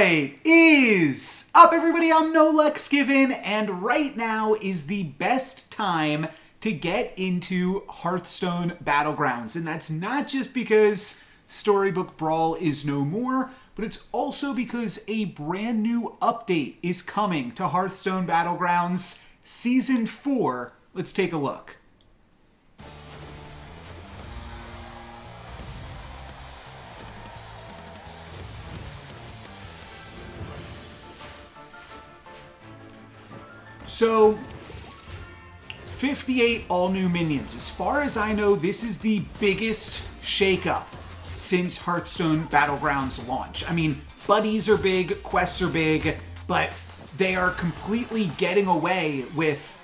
What is up, everybody? I'm No Lex Given, and right now is the best time to get into Hearthstone Battlegrounds. And that's not just because Storybook Brawl is no more, but it's also because a brand new update is coming to Hearthstone Battlegrounds Season 4. Let's take a look. So, 58 all-new minions. As far as I know, this is the biggest shakeup since Hearthstone Battlegrounds launch. I mean, buddies are big, quests are big, but they are completely getting away with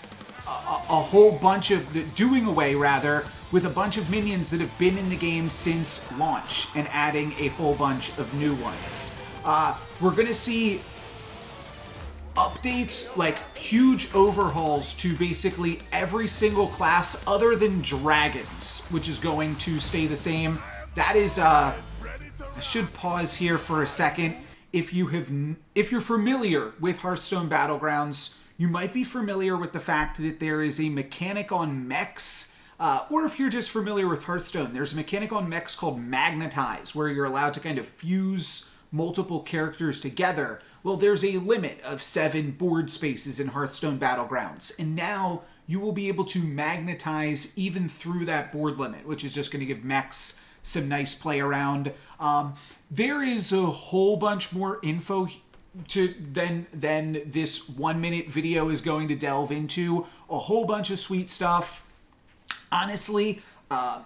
a whole bunch of... doing away, rather, with a bunch of minions that have been in the game since launch and adding a whole bunch of new ones. We're going to see updates, like huge overhauls to basically every single class other than dragons, which is going to stay the same. That is, I should pause here for a second. If you're familiar with Hearthstone Battlegrounds, you might be familiar with the fact that there is a mechanic on mechs, or if you're just familiar with Hearthstone, there's a mechanic on mechs called Magnetize, where you're allowed to kind of fuse multiple characters together. Well, there's a limit of 7 board spaces in Hearthstone Battlegrounds, and now you will be able to magnetize even through that board limit, which is just going to give mechs some nice play around. There is a whole bunch more info than this 1-minute video is going to delve into. A whole bunch of sweet stuff. Honestly,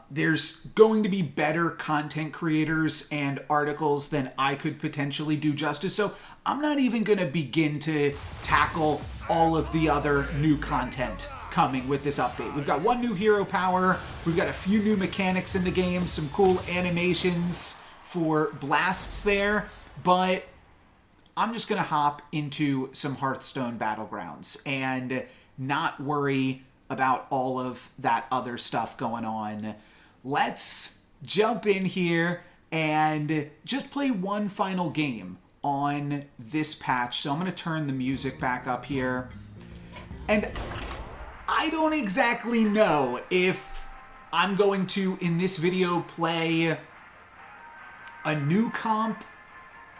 there's going to be better content creators and articles than I could potentially do justice. So I'm not even going to begin to tackle all of the other new content coming with this update. We've got 1 new hero power. We've got a few new mechanics in the game. Some cool animations for blasts there. But I'm just going to hop into some Hearthstone Battlegrounds and not worry about all of that other stuff going on. Let's jump in here and just play one final game on this patch. So I'm going to turn the music back up here. And I don't exactly know if I'm going to, in this video, play a new comp,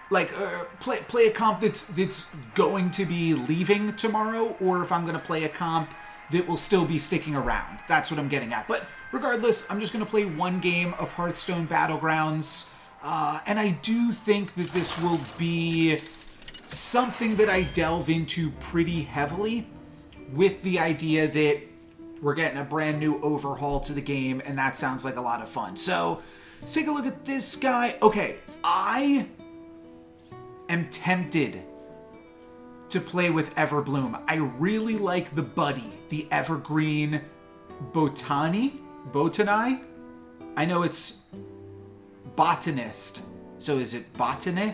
like play a comp that's going to be leaving tomorrow, or if I'm going to play a comp that will still be sticking around. That's what I'm getting at. But regardless, I'm just going to play one game of Hearthstone Battlegrounds. And I do think that this will be something that I delve into pretty heavily, with the idea that we're getting a brand new overhaul to the game, and that sounds like a lot of fun. So, let's take a look at this guy. Okay, I am tempted to play with Everbloom. I really like the buddy, the Evergreen Botani? I know it's botanist, so is it botany?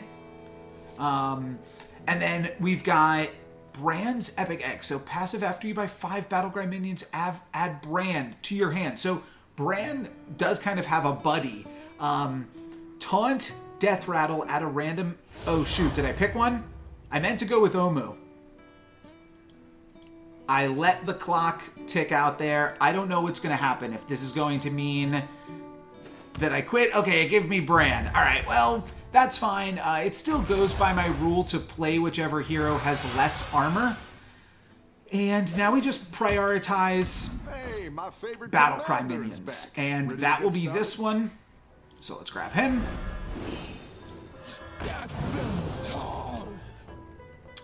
And then we've got Brand's Epic Egg. So passive after you buy 5 Battleground minions, add Brand to your hand. So Brand does kind of have a buddy. Taunt, Death Rattle, at a random... Oh shoot, did I pick one? I meant to go with Omu. I let the clock tick out there. I don't know what's going to happen. If this is going to mean that I quit. Okay, give me Bran. All right, well, that's fine. It still goes by my rule to play whichever hero has less armor. And now we just prioritize Battlecry minions. And that will be this one. So let's grab him.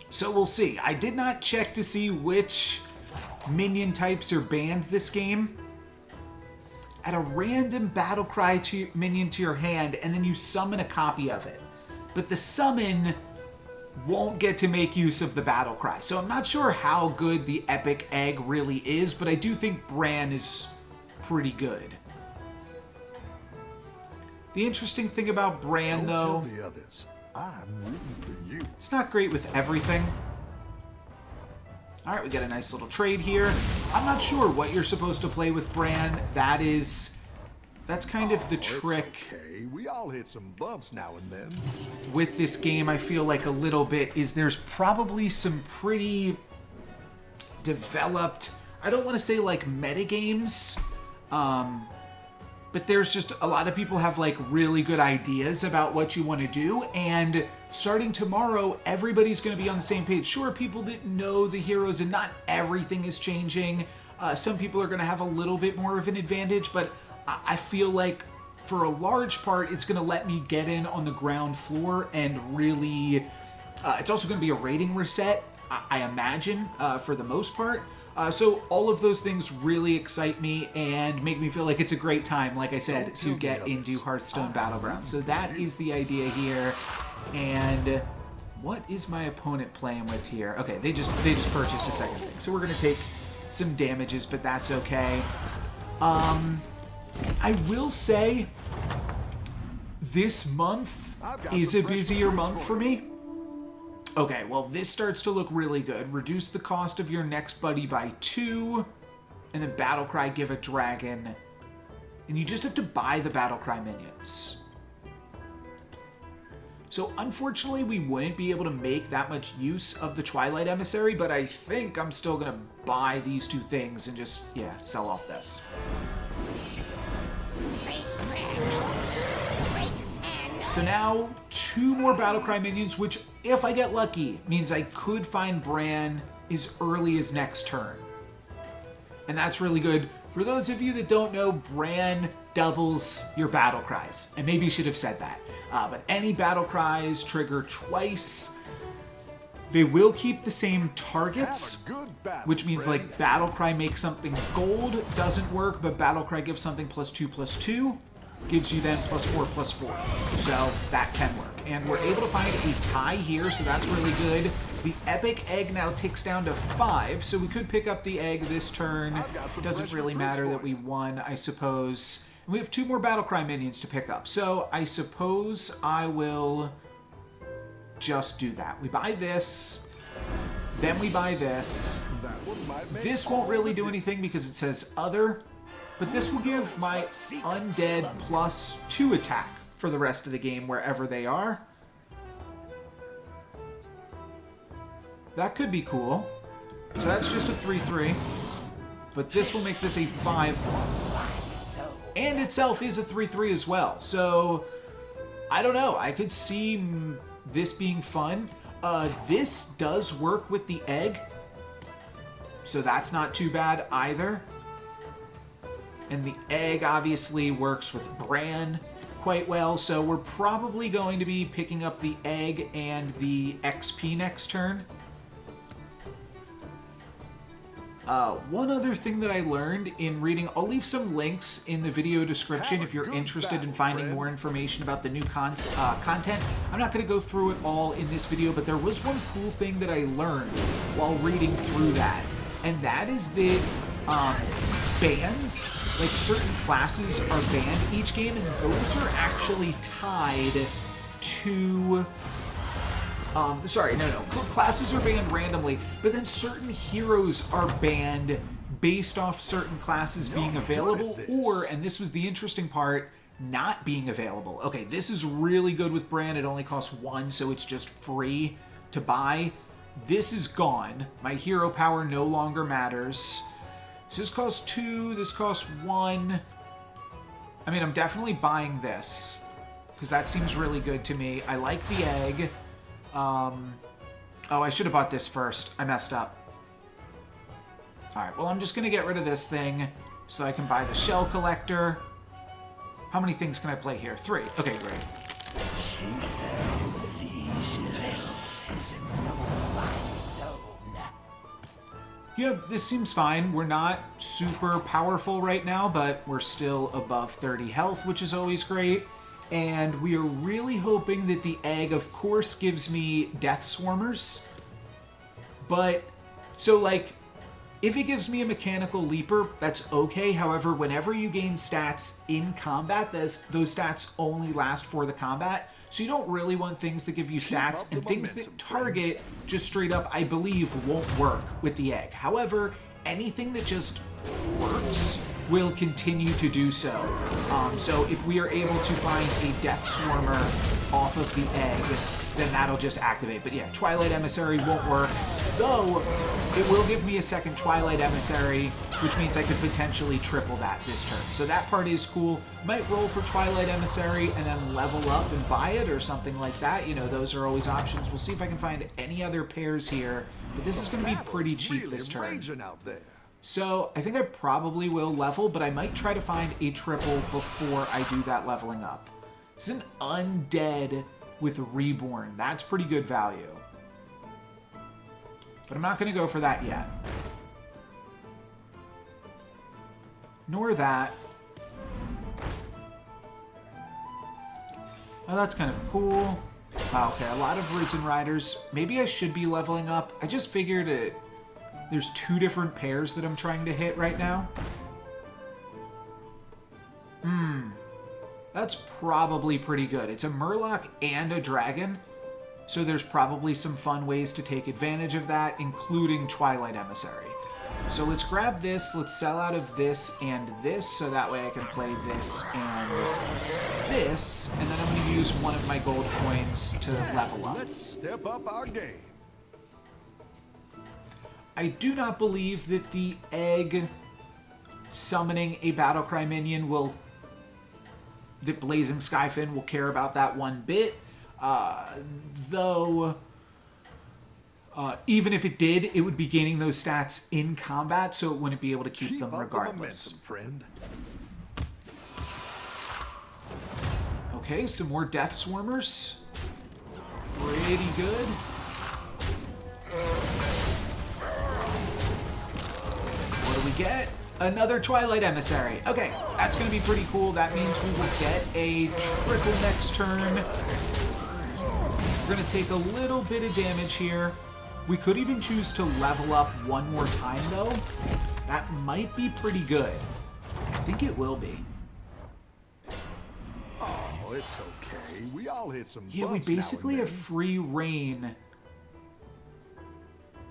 So we'll see. I did not check to see which minion types are banned this game. Add a random Battlecry minion to your hand, and then you summon a copy of it. But the summon won't get to make use of the Battlecry. So I'm not sure how good the Epic Egg really is, but I do think Bran is pretty good. The interesting thing about Bran, though, the others. I'm rooting for you. It's not great with everything. Alright, we got a nice little trade here. I'm not sure what you're supposed to play with Bran. That is That's kind of the It's trick okay. We all hit some bumps now and then. with this game, I feel like a little bit, is there's probably some pretty developed, I don't want to say like metagames, but there's just a lot of people have like really good ideas about what you want to do, and starting tomorrow, everybody's going to be on the same page. Sure, people that know the heroes and not everything is changing. Some people are going to have a little bit more of an advantage, but I feel like for a large part, it's going to let me get in on the ground floor and really... it's also going to be a rating reset, I imagine, for the most part. So all of those things really excite me and make me feel like it's a great time, like I said, to get into Hearthstone Battlegrounds. So that is the idea here. And what is my opponent playing with here? Okay, they just purchased a second thing. So we're going to take some damages, but that's okay. I will say this month is a busier month for me. Okay, well, this starts to look really good. Reduce the cost of your next buddy by 2, and then Battlecry give a dragon. And you just have to buy the Battlecry minions. So, unfortunately, we wouldn't be able to make that much use of the Twilight Emissary, but I think I'm still going to buy these 2 things and just, yeah, sell off this. So now, 2 more Battlecry minions, which, if I get lucky, means I could find Bran as early as next turn. And that's really good. For those of you that don't know, Bran doubles your battle cries. I maybe should have said that. But any battle cries trigger twice. They will keep the same targets, which means like battle cry makes something gold doesn't work, but battle cry gives something +2/+2, gives you then +4/+4. So that can work. And we're able to find a tie here, so that's really good. The epic egg now ticks down to 5, so we could pick up the egg this turn. It doesn't really matter that we won, I suppose. And we have 2 more Battlecry minions to pick up, so I suppose I will just do that. We buy this, then we buy this. This won't really do anything because it says other, but this will give my undead +2 attack for the rest of the game wherever they are. That could be cool. So that's just a 3/3. But this will make this a 5/1. And itself is a 3/3 as well. So, I don't know. I could see this being fun. This does work with the egg. So that's not too bad either. And the egg obviously works with Bran quite well. So we're probably going to be picking up the egg and the XP next turn. One other thing that I learned in reading, I'll leave some links in the video description if you're interested in finding more information about the new content. I'm not going to go through it all in this video, but there was one cool thing that I learned while reading through that, and that is that bans, like certain classes are banned each game, and those are actually tied to... Classes are banned randomly, but then certain heroes are banned based off certain classes being available, or, and this was the interesting part, not being available. Okay, this is really good with Bran. It only costs 1, so it's just free to buy. This is gone. My hero power no longer matters. So this costs 2, this costs 1. I mean, I'm definitely buying this, because that seems really good to me. I like the egg. Oh, I should have bought this first. I messed up. Alright, well, I'm just going to get rid of this thing so I can buy the shell collector. How many things can I play here? 3. Okay, great. Yeah, this seems fine. We're not super powerful right now, but we're still above 30 health, which is always great. And we are really hoping that the egg, of course, gives me Death Swarmers. But, so like, if it gives me a Mechanical Leaper, that's okay. However, whenever you gain stats in combat, those stats only last for the combat. So you don't really want things that give you stats, and things that target just straight up, I believe, won't work with the egg. However, anything that just works will continue to do so. So if we are able to find a Death Swarmer off of the egg, then that'll just activate. But yeah, Twilight Emissary won't work, though it will give me a second Twilight Emissary, which means I could potentially triple that this turn. So that part is cool. Might roll for Twilight Emissary and then level up and buy it or something like that. You know, those are always options. We'll see if I can find any other pairs here, but this is going to be pretty cheap this turn. So I think I probably will level, but I might try to find a triple before I do that leveling up. It's an undead with Reborn. That's pretty good value. But I'm not going to go for that yet. Nor that. Oh, that's kind of cool. Wow, okay, a lot of Risen Riders. Maybe I should be leveling up. I just figured there's two different pairs that I'm trying to hit right now. That's probably pretty good. It's a Murloc and a Dragon, so there's probably some fun ways to take advantage of that, including Twilight Emissary. So let's grab this, let's sell out of this and this, so that way I can play this and this, and then I'm going to use one of my gold coins to level up. Let's step up our game. I do not believe that the egg summoning a Battlecry minion that Blazing Skyfin will care about that one bit, though even if it did, it would be gaining those stats in combat, so it wouldn't be able to keep them regardless. Friend. Okay, some more Death Swarmers. Pretty good. What do we get? Another Twilight Emissary. Okay, that's going to be pretty cool. That means we will get a triple next turn. We're going to take a little bit of damage here. We could even choose to level up one more time, though. That might be pretty good. I think it will be. Oh, it's okay. We all hit some Yeah, we basically have free reign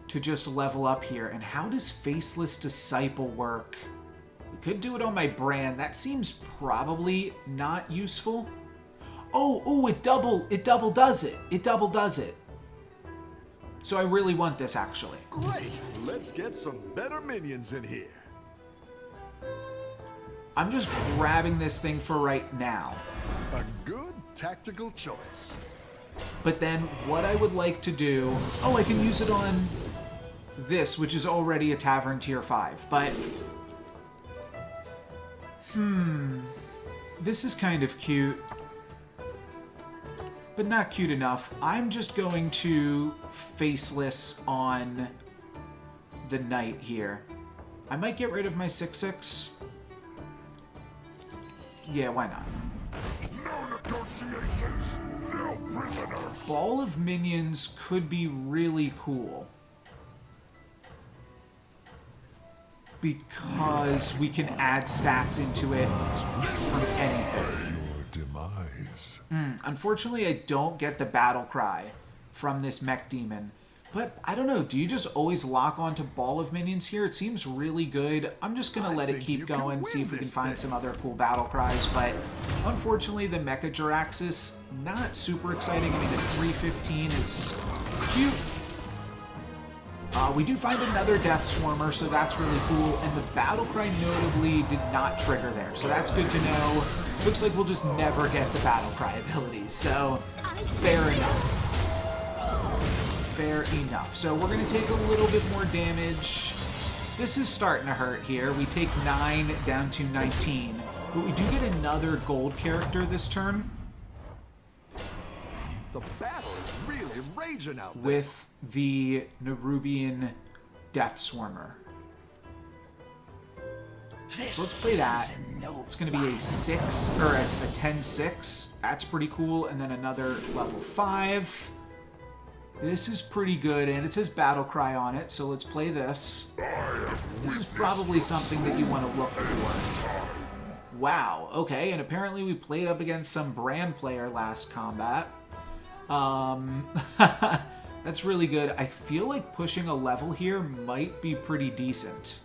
to just level up here. And how does Faceless Disciple work? We could do it on my brand. That seems probably not useful. Oh, it double does it. It double does it. So I really want this, actually. Great. Let's get some better minions in here. I'm just grabbing this thing for right now. A good tactical choice. But then what I would like to do... Oh, I can use it on this, which is already a Tavern Tier 5. But... This is kind of cute. But not cute enough. I'm just going to Faceless on the Knight here. I might get rid of my 6/6. Yeah, why not? No negotiations, no prisoners. Ball of Minions could be really cool. Because we can add stats into it from anything. Your demise. Unfortunately, I don't get the battle cry from this mech demon. But I don't know, do you just always lock onto Ball of Minions here? It seems really good. I'm just going to let it keep going, see if we can find some other cool battle cries. But unfortunately, the Mecha Jiraxis, not super exciting. I mean, the 315 is cute. We do find another Death Swarmer, so that's really cool. And the battle cry notably did not trigger there, so that's good to know. Looks like we'll just never get the battle cry ability, so fair enough. Fair enough. So we're going to take a little bit more damage. This is starting to hurt here. We take 9 down to 19, but we do get another gold character this turn. The battle is really raging out there. With the Nerubian Death Swarmer. So let's play that. It's going to be a 6, or a 10-6. That's pretty cool. And then another level 5. This is pretty good, and it says Battle Cry on it, so let's play this. This is probably something that you want to look for. Wow, okay, and apparently we played up against some brand player last combat. That's really good. I feel like pushing a level here might be pretty decent.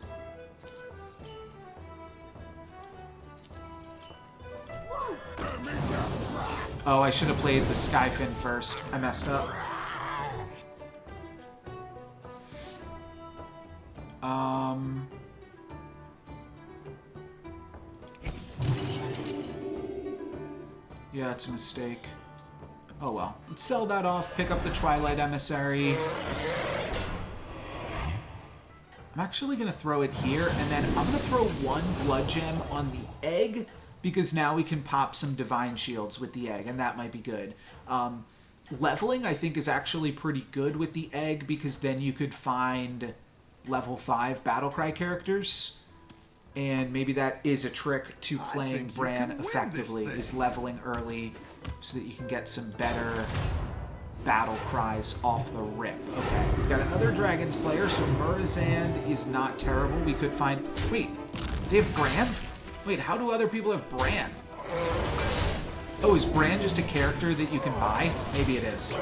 Oh, I should have played the Skyfin first. I messed up. Yeah, it's a mistake. Oh well. Let's sell that off, pick up the Twilight Emissary. I'm actually going to throw it here, and then I'm going to throw one Blood Gem on the egg, because now we can pop some Divine Shields with the egg, and that might be good. Leveling, I think, is actually pretty good with the egg, because then you could find level 5 Battlecry characters, and maybe that is a trick to playing Bran effectively, is leveling early so that you can get some better battle cries off the rip. Okay, we've got another Dragons player, so Murazand is not terrible. We could find... Wait, they have Bran? Wait, how do other people have Bran? Oh, is Bran just a character that you can buy? Maybe it is.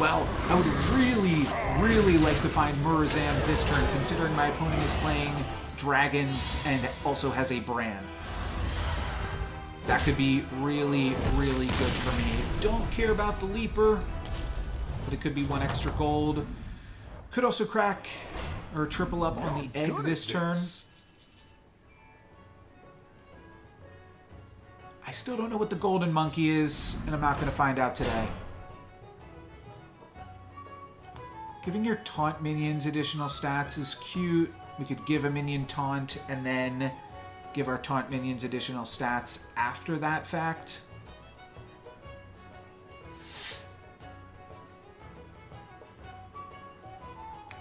Well, I would really, really like to find Murazand this turn, considering my opponent is playing Dragons and also has a Bran. That could be really, really good for me. Don't care about the Leaper, but it could be 1 extra gold. Could also crack or triple up on the egg this turn. I still don't know what the Golden Monkey is, and I'm not going to find out today. Giving your taunt minions additional stats is cute. We could give a minion taunt and then give our taunt minions additional stats after that fact.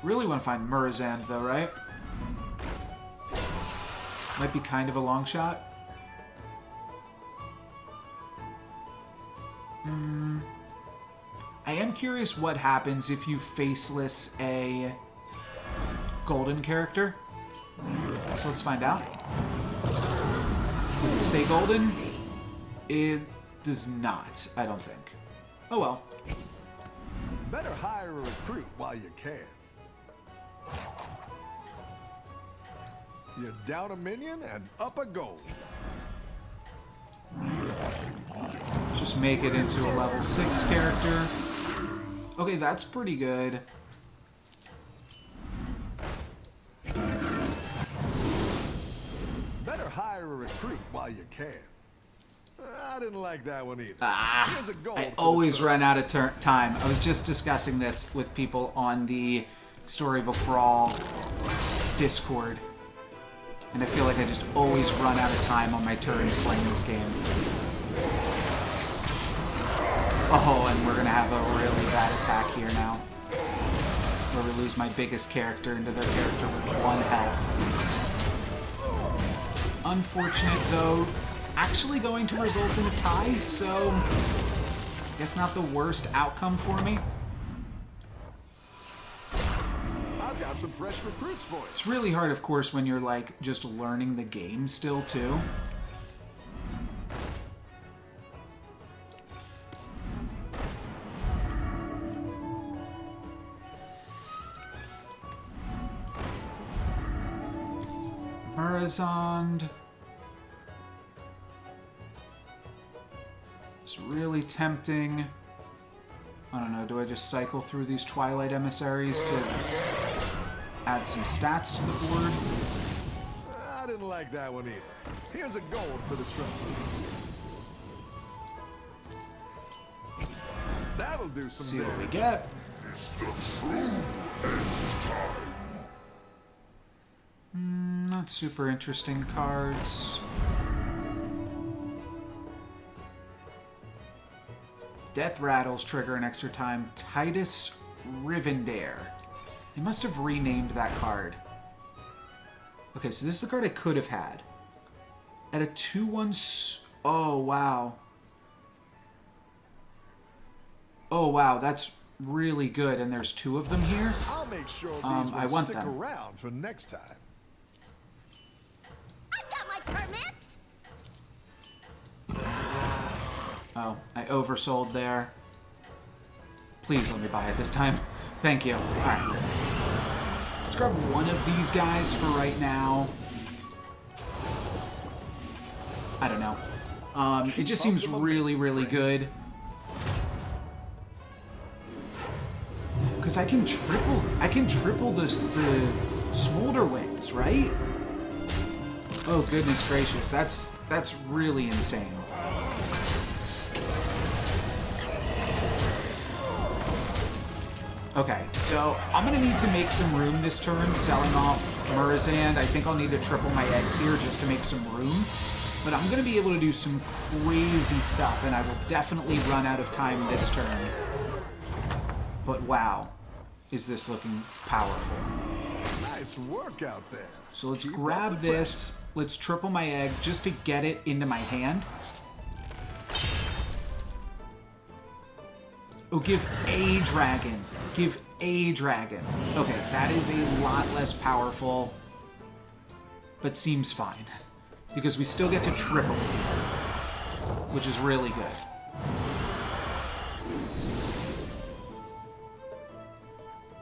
Really want to find Murazand though, right? Might be kind of a long shot. I am curious what happens if you faceless a golden character. So let's find out. Does it stay golden? It does not, I don't think. Oh well. Better hire a recruit while you can. You're down a minion and up a gold. Just make it into a level 6 character. Okay, that's pretty good. Better hire a recruit while you can. I didn't like that one either. Here's a gold I always run out of time. I was just discussing this with people on the Storybook Brawl Discord. And I feel like I just always run out of time on my turns playing this game. Oh, and we're going to have a really bad attack here now. Where we lose my biggest character into their character with 1 health. Unfortunate, though. Actually going to result in a tie, so I guess not the worst outcome for me. I've got some fresh recruits for you. It's really hard, of course, when you're like just learning the game still, too. Murazand. It's really tempting. I don't know, do I just cycle through these Twilight Emissaries to add some stats to the board? I didn't like that one either. Here's a gold for the trouble. That'll do some See what we damage. get. Not super interesting cards. Death Rattles trigger an extra time. Titus Rivendare. They must have renamed that card. Okay, so this is the card I could have had. At a 2/1... Oh, wow. Oh, wow, that's really good, and there's 2 of them here. I'll make sure these I will want stick them. around for next time. I've got my permits! Oh, I oversold there. Please let me buy it this time. Thank you. Alright. Let's grab one of these guys for right now. I don't know. It just seems really, really good. Because I can triple the smolder wings, right? Oh goodness gracious, that's really insane. Okay, so I'm gonna need to make some room this turn, selling off Murazand. I think I'll need to triple my eggs here just to make some room. But I'm gonna be able to do some crazy stuff, and I will definitely run out of time this turn. But wow, is this looking powerful. Nice work out there. So let's grab this. Let's triple my egg just to get it into my hand. Oh, give a dragon. Give a dragon. Okay, that is a lot less powerful, but seems fine. Because we still get to triple, which is really good.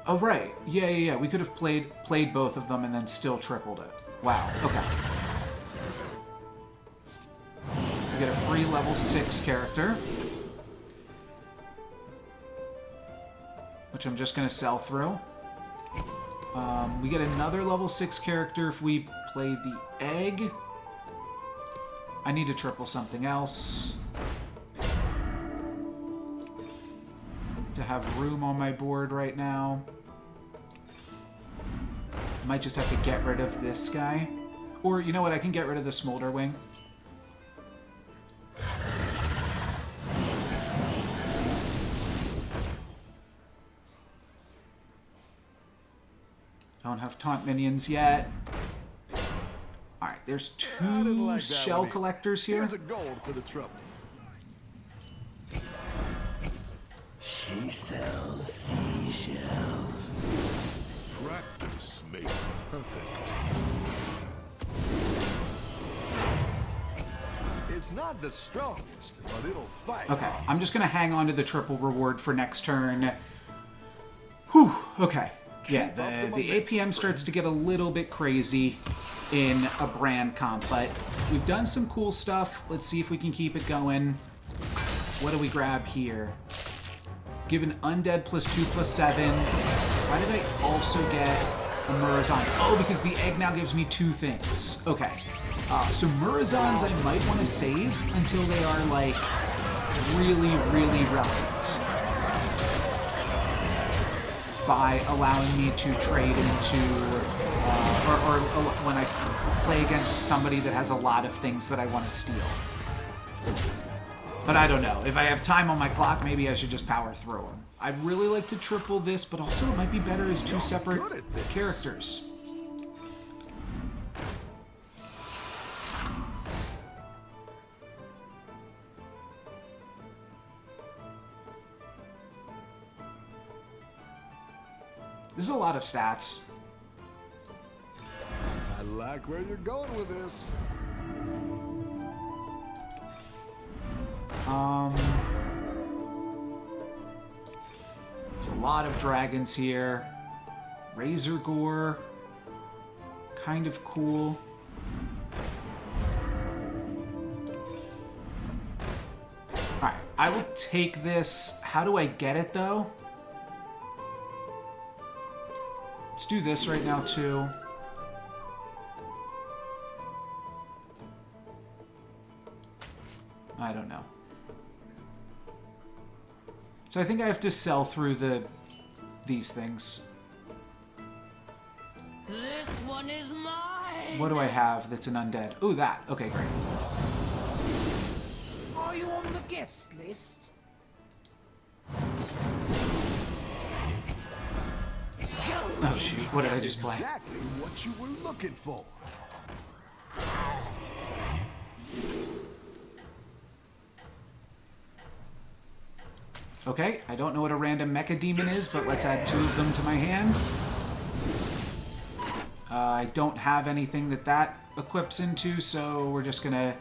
Oh, right. Yeah. We could have played both of them and then still tripled it. Wow, okay. We get a free level 6 character, which I'm just going to sell through. We get another level 6 character if we play the egg. I need to triple something else to have room on my board right now. Might just have to get rid of this guy. Or, you know what, I can get rid of the Smolder Wing. Don't have taunt minions yet. Alright, there's two shell collectors here. Here's a gold for the trouble. She sells seashells. Practice makes perfect. It's not the strongest, but it'll fight. Okay, I'm just going to hang on to the triple reward for next turn. Whew, okay. Yeah, the APM starts to get a little bit crazy in a brand comp, but we've done some cool stuff. Let's see if we can keep it going. What do we grab here? Give an undead +2/+7. Why did I also get a Murazond? Oh, because the egg now gives me 2 things. Okay. So Murazons I might want to save until they are, like, really, really relevant. By allowing me to trade into, or when I play against somebody that has a lot of things that I want to steal. But I don't know. If I have time on my clock, maybe I should just power through them. I'd really like to triple this, but also it might be better as 2 separate characters. This is a lot of stats. I like where you're going with this. There's a lot of dragons here. Razor Gore. Kind of cool. Alright, I will take this. How do I get it, though? Let's do this right now, too. I don't know. So I think I have to sell through these things. This one is mine. What do I have that's an undead? Ooh, that. Okay, great. Are you on the guest list? Oh shoot, what did I just play? Exactly what you were looking for. Okay, I don't know what a random mecha demon is, but let's add 2 of them to my hand. I don't have anything that equips into, so we're just gonna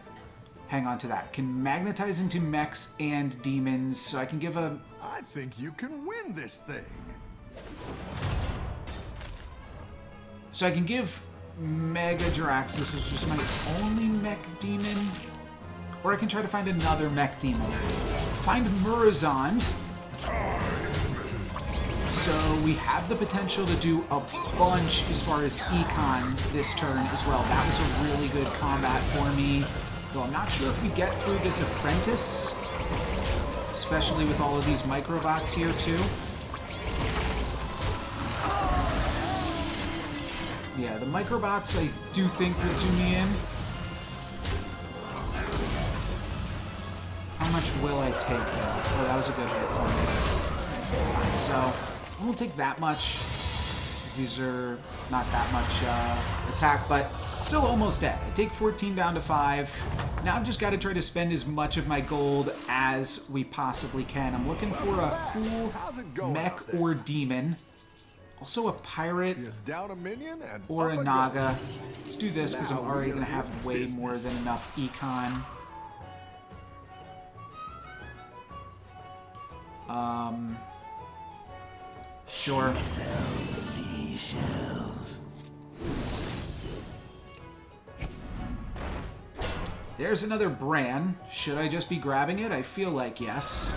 hang on to that. Can magnetize into mechs and demons, so I can give a... I think you can win this thing. So I can give Mega Jiraxis as just my only mech demon. Or I can try to find another mech demon. Find Murozond. So we have the potential to do a bunch as far as econ this turn as well. That was a really good combat for me. Though I'm not sure if we get through this apprentice. Especially with all of these microbots here too. Yeah, the microbots I do think will do me in. How much will I take though? Oh, that was a good hit for me. Alright, so I won't take that much. These are not that much attack, but still almost dead. I take 14 down to 5. Now I've just got to try to spend as much of my gold as we possibly can. I'm looking for a cool mech or demon. Also a pirate down a minion and or a naga. Let's do this because I'm already going to have way more than enough econ. Sure. There's another Bran. Should I just be grabbing it? I feel like yes.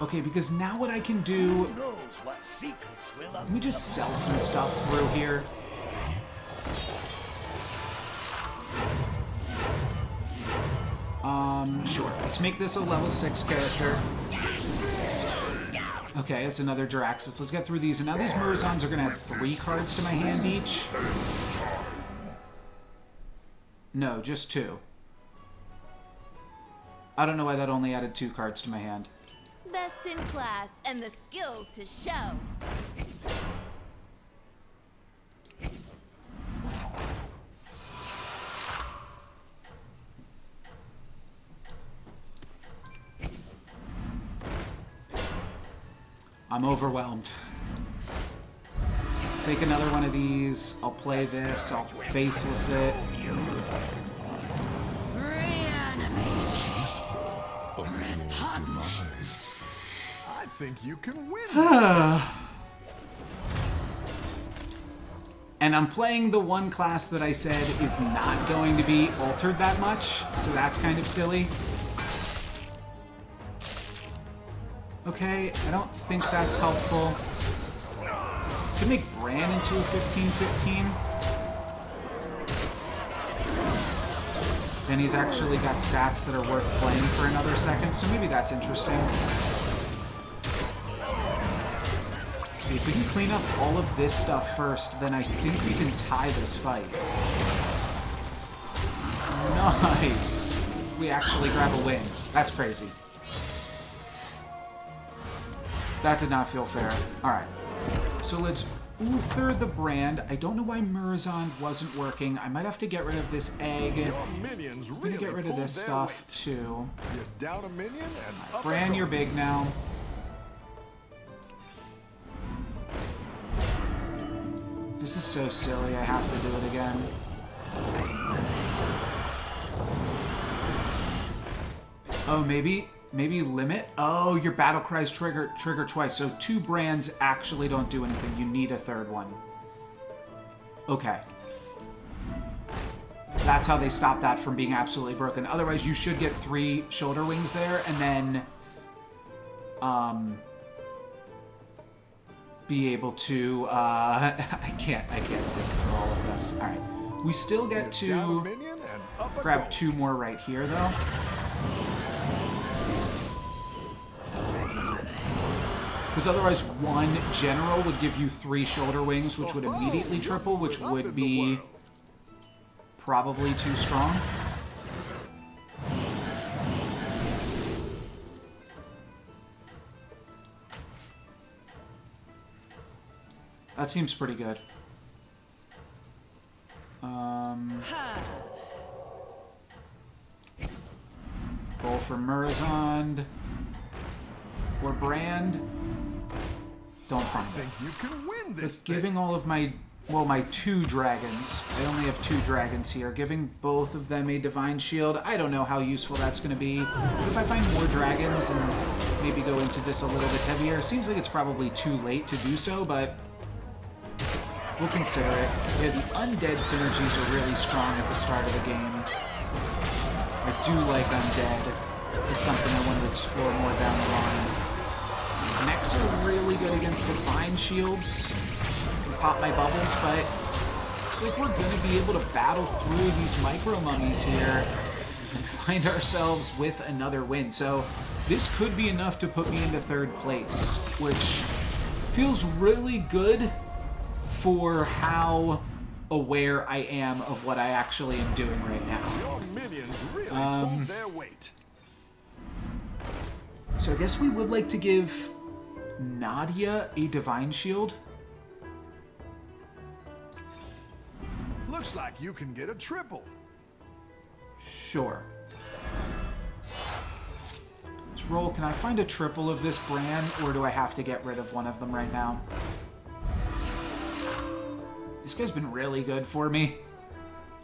Okay, because now what I can do... Let me just sell some stuff through here. Sure. Let's make this a level 6 character. Okay, it's another Jaraxxus. Let's get through these. And now these Murozonds are going to have 3 cards to my hand each. No, just 2. I don't know why that only added 2 cards to my hand. Best in class and the skills to show. I'm overwhelmed. Take another one of these. I'll play this. I'll faceless it. I think you can win this. And I'm playing the one class that I said is not going to be altered that much, so that's kind of silly. Okay, I don't think that's helpful. Could make Bran into a 15-15. Then he's actually got stats that are worth playing for another second, so maybe that's interesting. See, if we can clean up all of this stuff first, then I think we can tie this fight. Nice! We actually grab a win. That's crazy. That did not feel fair. Alright. So let's Uther the brand. I don't know why Murozond wasn't working. I might have to get rid of this egg. I'm gonna get rid of this stuff too. Down a minion and up Bran, you're big now. This is so silly. I have to do it again. Oh, maybe limit? Oh, your battle cries trigger twice. So 2 brands actually don't do anything. You need a 3rd one. Okay. That's how they stop that from being absolutely broken. Otherwise, you should get 3 shoulder wings there, and then be able to I can't think for all of this. All right. We still get to grab 2 more right here though. Because otherwise 1 general would give you 3 shoulder wings, which would immediately triple, which would be probably too strong. That seems pretty good. Roll for Murozond. Or Brand. Don't find it. You can win this. But giving all of my, well, my 2 dragons. I only have 2 dragons here. Giving both of them a divine shield. I don't know how useful that's going to be. But if I find more dragons and maybe go into this a little bit heavier, it seems like it's probably too late to do so, but We'll consider it. Yeah, the undead synergies are really strong at the start of the game. I do like undead. It's something I want to explore more down the line. Mechs are really good against Divine Shields. I can pop my bubbles, but looks like we're going to be able to battle through these micro mummies here and find ourselves with another win. So this could be enough to put me into 3rd place, which feels really good for how aware I am of what I actually am doing right now. Your minions really pulled their weight. So I guess we would like to give Nadia a Divine Shield. Looks like you can get a triple. Sure. Let's roll. Can I find a triple of this brand, or do I have to get rid of one of them right now? This guy's been really good for me,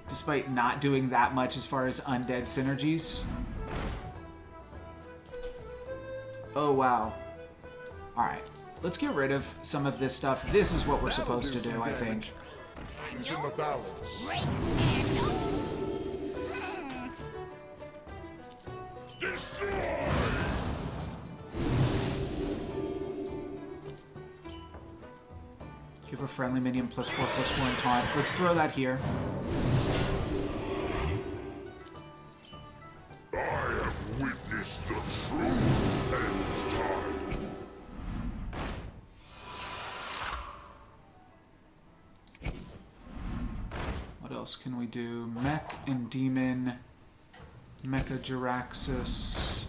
despite not doing that much as far as undead synergies. Oh, wow. Alright, let's get rid of some of this stuff. This is what we're supposed to do, I think. Using the balance. Give a friendly minion +4/+4 and taunt. Let's throw that here. I have witnessed the true end time. What else can we do? Mech and Demon. Mecha Jiraxis.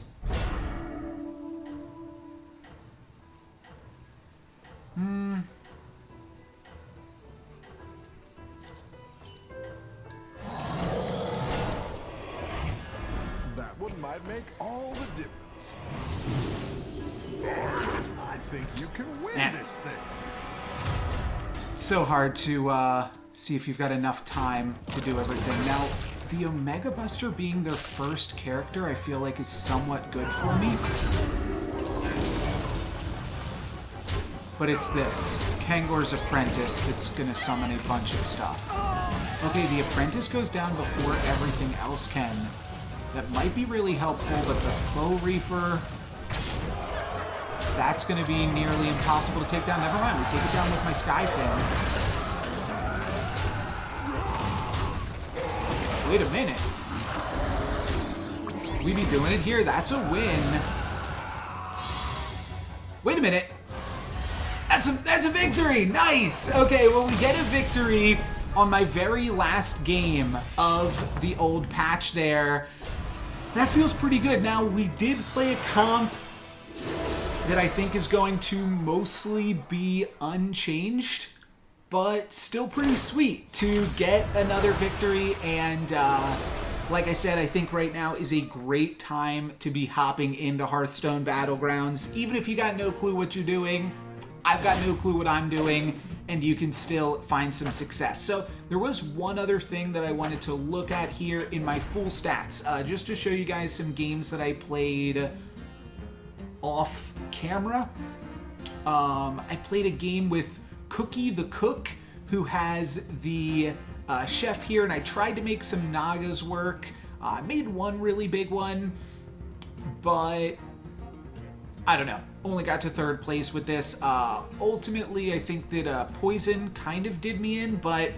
That one might make all the difference. I think you can win this thing. It's so hard to see if you've got enough time to do everything. Now, the Omega Buster being their first character, I feel like is somewhat good for me. But it's this, Kangor's Apprentice, that's gonna summon a bunch of stuff. Okay, the Apprentice goes down before everything else can. That might be really helpful, but the Foe Reaper, that's gonna be nearly impossible to take down. Never mind, we take it down with my Sky Fin. Wait a minute. We be doing it here? That's a win. Wait a minute. That's a victory. Nice. Okay, well, we get a victory on my very last game of the old patch there. That feels pretty good. Now, we did play a comp that I think is going to mostly be unchanged, but still pretty sweet to get another victory. And like I said, I think right now is a great time to be hopping into Hearthstone Battlegrounds. Even if you got no clue what you're doing, I've got no clue what I'm doing, and you can still find some success. So there was one other thing that I wanted to look at here in my full stats, just to show you guys some games that I played off camera. I played a game with Cookie the Cook, who has the chef here, and I tried to make some Nagas work. I made one really big one, but I don't know. Only got to 3rd place with this. Ultimately, I think that Poison kind of did me in, but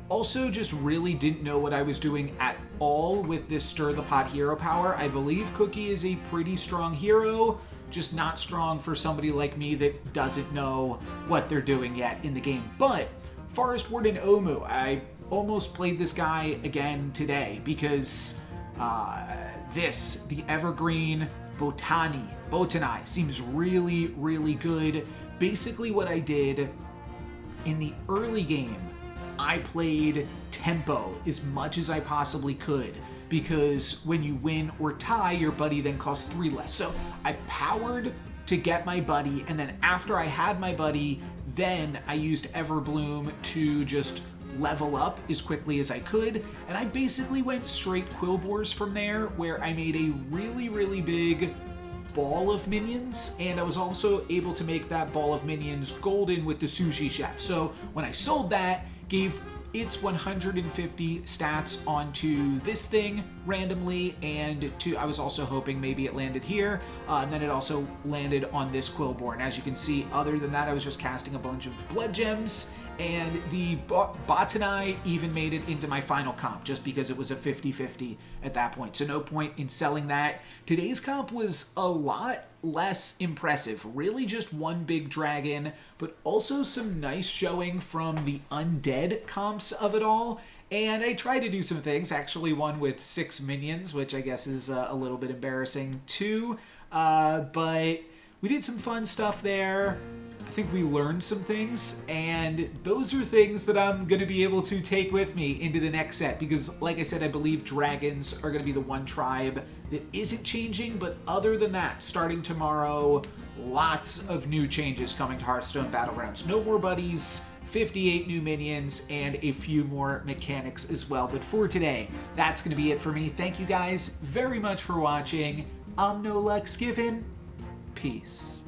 also just really didn't know what I was doing at all with this Stir the Pot hero power. I believe Cookie is a pretty strong hero, just not strong for somebody like me that doesn't know what they're doing yet in the game. But Forest Warden Omu, I almost played this guy again today because the Evergreen Botani seems really, really good. Basically what I did in the early game, I played tempo as much as I possibly could, because when you win or tie, your buddy then costs 3 less. So I powered to get my buddy, and then after I had my buddy, then I used Everbloom to just level up as quickly as I could, and I basically went straight Quilboars from there, where I made a really, really big ball of minions, and I was also able to make that ball of minions golden with the sushi chef. So when I sold that, gave its 150 stats onto this thing randomly, and I was also hoping maybe it landed here, and then it also landed on this Quillborn. As you can see, other than that, I was just casting a bunch of blood gems, and the Botany even made it into my final comp just because it was a 50-50 at that point. So no point in selling that. Today's comp was a lot less impressive. Really just one big dragon, but also some nice showing from the undead comps of it all. And I tried to do some things, actually one with 6 minions, which I guess is a little bit embarrassing too. But we did some fun stuff there. I think we learned some things, and those are things that I'm going to be able to take with me into the next set, because like I said, I believe dragons are going to be the one tribe that isn't changing, but other than that, starting tomorrow, lots of new changes coming to Hearthstone Battlegrounds. No more buddies, 58 new minions, and a few more mechanics as well. But for today, that's going to be it for me. Thank you guys very much for watching. I'm No Lux Given. Peace.